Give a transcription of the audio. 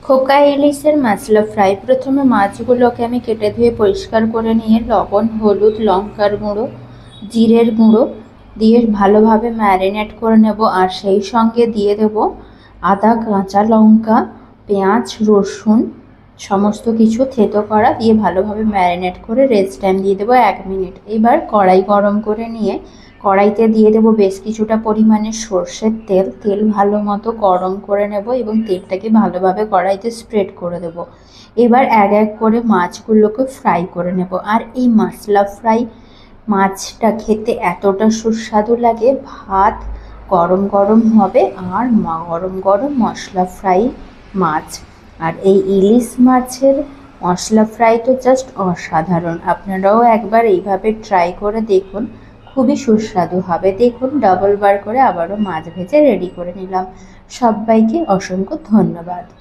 খোকা ইলিশের মশলা ফ্রাই। প্রথমে মাছগুলোকে আমি কেটে ধুয়ে পরিষ্কার করে নিয়ে লবণ, হলুদ, লঙ্কার গুঁড়ো, জিরের গুঁড়ো দিয়ে ভালোভাবে ম্যারিনেট করে নেব। আর সেই সঙ্গে দিয়ে দেব আদা, কাঁচা লঙ্কা, পেঁয়াজ, রসুন সমস্ত কিছু থেতো করা দিয়ে ভালোভাবে ম্যারিনেট করে রেস্ট টাইম দিয়ে দেবো 1 মিনিট। এবার কড়াই গরম করে নিয়ে কড়াইতে দিয়ে দেবো বেশ কিছুটা পরিমাণে সর্ষের তেল। তেল ভালো মতো গরম করে নেব এবং তেলটাকে ভালোভাবে কড়াইতে স্প্রেড করে দেব। এবার এক এক করে মাছগুলোকে ফ্রাই করে নেব। আর এই মশলা ফ্রাই মাছটা খেতে এতটা সুস্বাদু লাগে, ভাত গরম গরম হবে আর গরম গরম মশলা ফ্রাই মাছ। আর এই ইলিশ মাছের মশলা ফ্রাই তো জাস্ট অসাধারণ। আপনারাও একবার এইভাবে ট্রাই করে দেখুন, খুবই সুস্বাদু হবে। দেখুন ডাবল বার করে আবারও মাছ ভেজে রেডি করে নিলাম। সবাইকে অসংখ্য ধন্যবাদ।